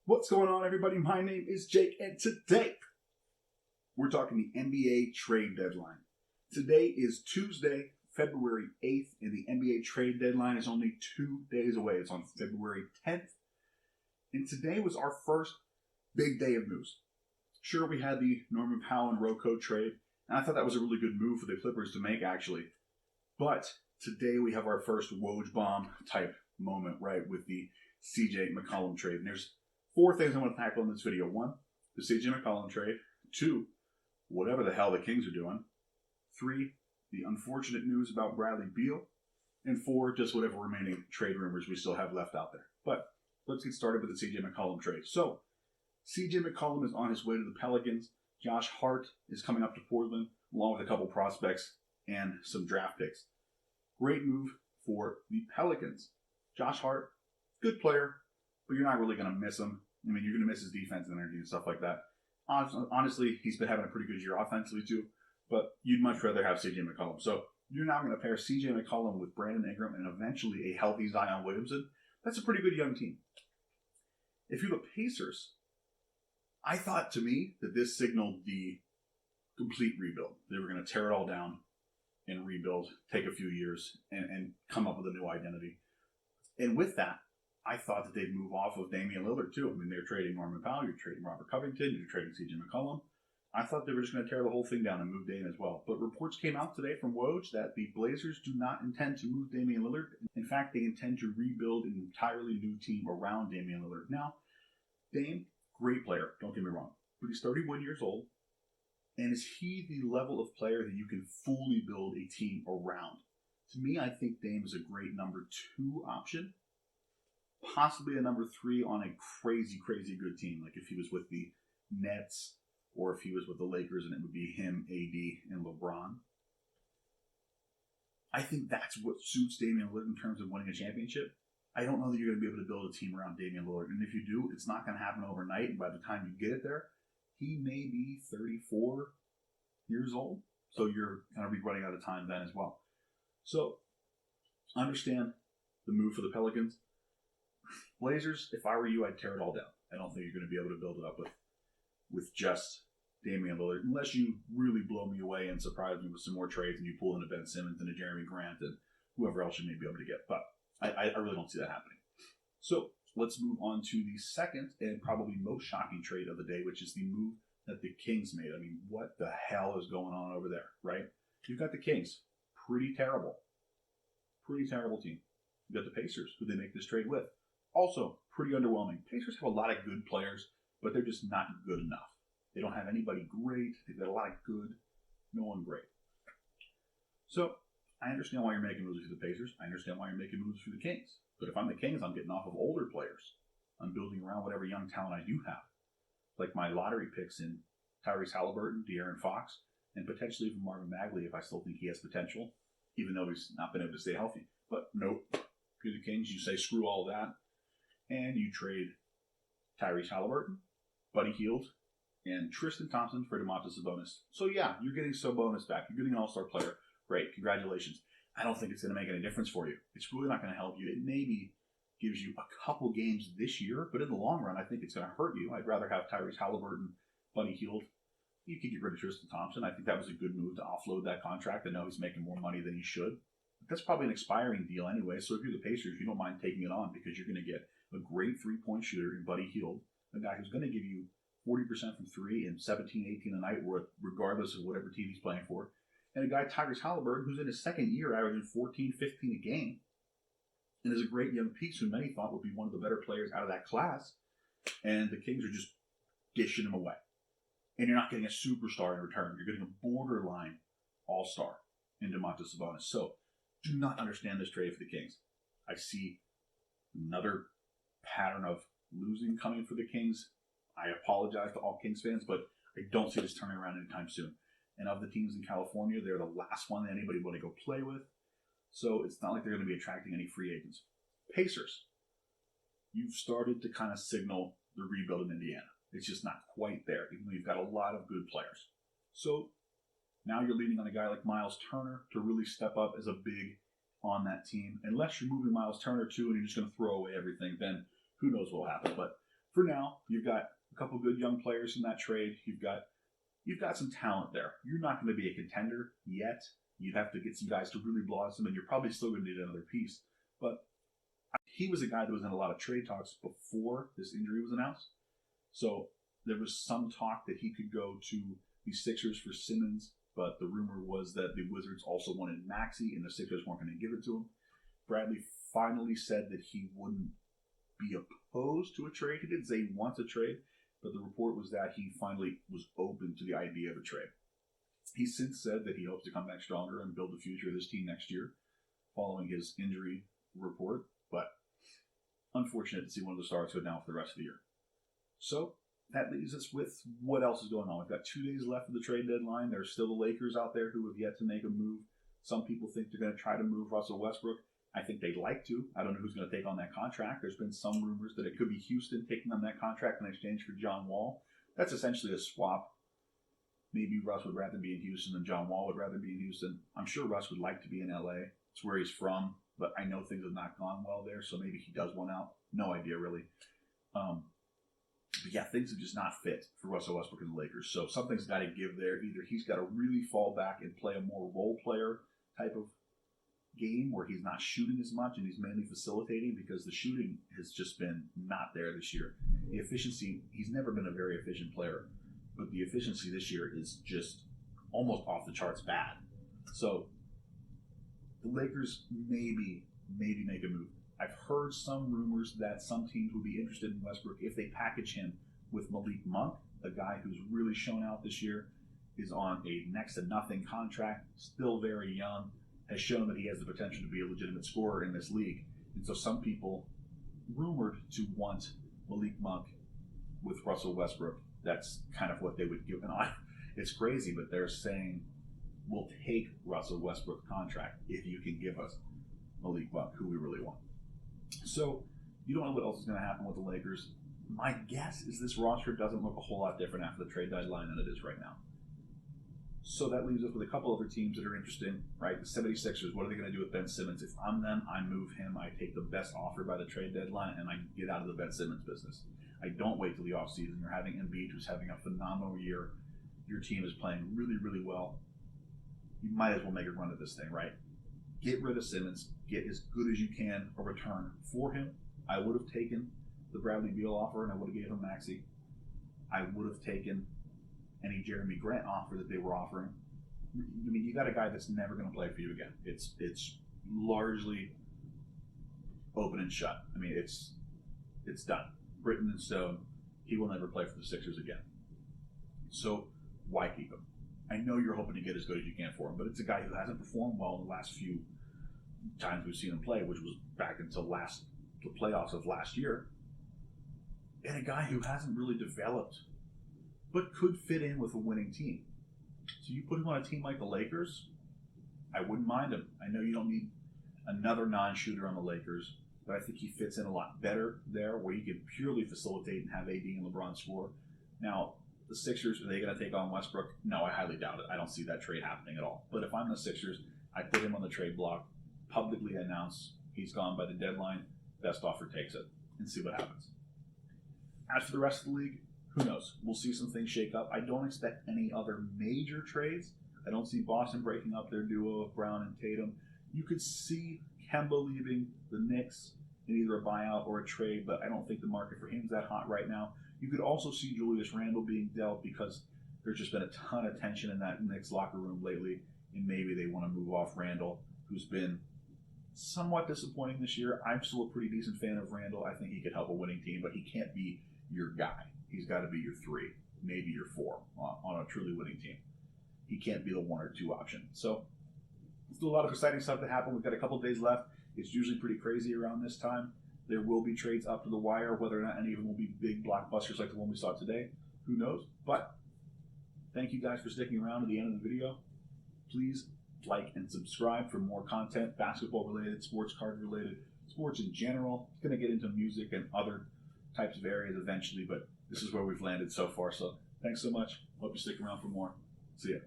What's going on, everybody? My name is Jake, and today we're talking the NBA trade deadline. Today is Tuesday, February 8th, and the NBA trade deadline is only 2 days away. It's on February 10th, and today was our first big day of news. Sure, we had the Norman Powell and Rocco trade, and I thought that was a really good move for the Clippers to make, actually. But today we have our first Woj bomb type moment, right, with the CJ McCollum trade. And there's 4 things I want to tackle in this video. 1, the CJ McCollum trade. 2, whatever the hell the Kings are doing. 3, the unfortunate news about Bradley Beal. And 4, just whatever remaining trade rumors we still have left out there. But let's get started with the CJ McCollum trade. So, CJ McCollum is on his way to the Pelicans. Josh Hart is coming up to Portland, along with a couple prospects and some draft picks. Great move for the Pelicans. Josh Hart, good player, but you're not really going to miss him. I mean, you're going to miss his defense and energy and stuff like that. Honestly, he's been having a pretty good year offensively too, but you'd much rather have C.J. McCollum. So you're now going to pair C.J. McCollum with Brandon Ingram and eventually a healthy Zion Williamson. That's a pretty good young team. If you're the Pacers, I thought, to me, that this signaled the complete rebuild. They were going to tear it all down and rebuild, take a few years, and come up with a new identity. And with that, I thought that they'd move off of Damian Lillard, too. I mean, they're trading Norman Powell, you're trading Robert Covington, you're trading C.J. McCollum. I thought they were just going to tear the whole thing down and move Dame as well. But reports came out today from Woj that the Blazers do not intend to move Damian Lillard. In fact, they intend to rebuild an entirely new team around Damian Lillard. Now, Dame, great player, don't get me wrong, but he's 31 years old. And is he the level of player that you can fully build a team around? To me, I think Dame is a great number 2 option. Possibly a number 3 on a crazy, crazy good team. Like if he was with the Nets or if he was with the Lakers and it would be him, AD, and LeBron. I think that's what suits Damian Lillard in terms of winning a championship. I don't know that you're going to be able to build a team around Damian Lillard. And if you do, it's not going to happen overnight. And by the time you get it there, he may be 34 years old. So you're going to be running out of time then as well. So understand the move for the Pelicans. Blazers, if I were you, I'd tear it all down. I don't think you're going to be able to build it up with just Damian Lillard, unless you really blow me away and surprise me with some more trades and you pull in a Ben Simmons and a Jeremy Grant and whoever else you may be able to get. But I really don't see that happening. So let's move on to the second and probably most shocking trade of the day, which is the move that the Kings made. I mean, what the hell is going on over there, right? You've got the Kings. Pretty terrible. Pretty terrible team. You've got the Pacers, who they make this trade with. Also, pretty underwhelming. Pacers have a lot of good players, but they're just not good enough. They don't have anybody great. They've got a lot of good, no one great. So, I understand why you're making moves for the Pacers. I understand why you're making moves for the Kings. But if I'm the Kings, I'm getting off of older players. I'm building around whatever young talent I do have. Like my lottery picks in Tyrese Halliburton, De'Aaron Fox, and potentially even Marvin Bagley if I still think he has potential, even though he's not been able to stay healthy. But nope. If you're the Kings, you say screw all that. And you trade Tyrese Halliburton, Buddy Hield, and Tristan Thompson for Domantas Sabonis. So yeah, you're getting Sabonis back. You're getting an all-star player. Great, congratulations. I don't think it's going to make any difference for you. It's really not going to help you. It maybe gives you a couple games this year, but in the long run, I think it's going to hurt you. I'd rather have Tyrese Halliburton, Buddy Hield. You could get rid of Tristan Thompson. I think that was a good move to offload that contract. I know he's making more money than he should. But that's probably an expiring deal anyway, so if you're the Pacers, you don't mind taking it on because you're going to get a great three-point shooter in Buddy Hield, a guy who's going to give you 40% from 3 and 17, 18 a night, regardless of whatever team he's playing for. And a guy, Tyrese Halliburton, who's in his second year, averaging 14, 15 a game, and is a great young piece who many thought would be one of the better players out of that class. And the Kings are just dishing him away. And you're not getting a superstar in return. You're getting a borderline all-star in Domantas Sabonis. So, do not understand this trade for the Kings. I see another pattern of losing coming for the Kings. I apologize to all Kings fans, but I don't see this turning around anytime soon. And of the teams in California, they're the last one that anybody want to go play with. So it's not like they're going to be attracting any free agents. Pacers, you've started to kind of signal the rebuild in Indiana. It's just not quite there, even though you've got a lot of good players. So now you're leaning on a guy like Miles Turner to really step up as a big on that team. Unless you're moving Miles Turner too and you're just going to throw away everything, then who knows what will happen. But for now, you've got a couple good young players in that trade. You've got some talent there. You're not going to be a contender yet. You'd have to get some guys to really blossom, and you're probably still going to need another piece. But he was a guy that was in a lot of trade talks before this injury was announced. So there was some talk that he could go to the Sixers for Simmons, but the rumor was that the Wizards also wanted Maxey, and the Sixers weren't going to give it to him. Bradley finally said that he wouldn't be opposed to a trade. He didn't say he wants a trade, but the report was that he finally was open to the idea of a trade. He's since said that he hopes to come back stronger and build the future of this team next year, following his injury report, but unfortunate to see one of the stars go down for the rest of the year. So that leaves us with what else is going on. We've got 2 days left of the trade deadline. There's still the Lakers out there who have yet to make a move. Some people think they're going to try to move Russell Westbrook. I think they'd like to. I don't know who's going to take on that contract. There's been some rumors that it could be Houston taking on that contract in exchange for John Wall. That's essentially a swap. Maybe Russ would rather be in Houston than John Wall would rather be in Houston. I'm sure Russ would like to be in LA. It's where he's from, but I know things have not gone well there, so maybe he does want out. No idea, really. But yeah, things have just not fit for Russell Westbrook and the Lakers. So something's got to give there. Either he's got to really fall back and play a more role player type of game where he's not shooting as much and he's mainly facilitating, because the shooting has just been not there this year. The efficiency, he's never been a very efficient player, but the efficiency this year is just almost off the charts bad. So the Lakers maybe make a move. I've heard some rumors that some teams would be interested in Westbrook if they package him with Malik Monk, a guy who's really shown out this year, is on a next to nothing contract, still very young, has shown that he has the potential to be a legitimate scorer in this league. And so some people rumored to want Malik Monk with Russell Westbrook. That's kind of what they would give. And it's crazy, but they're saying, we'll take Russell Westbrook's contract if you can give us Malik Monk, who we really want. So you don't know what else is going to happen with the Lakers. My guess is this roster doesn't look a whole lot different after the trade deadline than it is right now. So that leaves us with a couple other teams that are interesting, right? The 76ers, what are they going to do with Ben Simmons? If I'm them, I move him. I take the best offer by the trade deadline, and I get out of the Ben Simmons business. I don't wait till the offseason. You're having Embiid, who's having a phenomenal year. Your team is playing really, really well. You might as well make a run at this thing, right? Get rid of Simmons. Get as good as you can a return for him. I would have taken the Bradley Beal offer, and I would have gave him Maxey. I would have taken any Jeremy Grant offer that they were offering. I mean, you got a guy that's never going to play for you again. It's largely open and shut. I mean, it's done. Written in stone. He will never play for the Sixers again. So why keep him? I know you're hoping to get as good as you can for him, but it's a guy who hasn't performed well in the last few times we've seen him play, which was back until the playoffs of last year. And a guy who hasn't really developed, but could fit in with a winning team. So you put him on a team like the Lakers, I wouldn't mind him. I know you don't need another non-shooter on the Lakers, but I think he fits in a lot better there, where you can purely facilitate and have AD and LeBron score. Now, the Sixers, are they going to take on Westbrook? No, I highly doubt it. I don't see that trade happening at all. But if I'm the Sixers, I put him on the trade block, publicly announce he's gone by the deadline, best offer takes it, and see what happens. As for the rest of the league, who knows? We'll see some things shake up. I don't expect any other major trades. I don't see Boston breaking up their duo of Brown and Tatum. You could see Kemba leaving the Knicks in either a buyout or a trade, but I don't think the market for him is that hot right now. You could also see Julius Randle being dealt because there's just been a ton of tension in that Knicks locker room lately, and maybe they want to move off Randle, who's been somewhat disappointing this year. I'm still a pretty decent fan of Randle. I think he could help a winning team, but he can't be your guy. He's got to be your 3, maybe your 4 on a truly winning team. He can't be the 1 or 2 option. So still a lot of exciting stuff to happen. We've got a couple of days left. It's usually pretty crazy around this time. There will be trades up to the wire. Whether or not any of them will be big blockbusters like the one we saw today, who knows? But thank you guys for sticking around to the end of the video. Please like and subscribe for more content, basketball related, sports card related, sports in general. It's going to get into music and other types of areas eventually, but this is where we've landed so far. So thanks so much. Hope you stick around for more. See ya.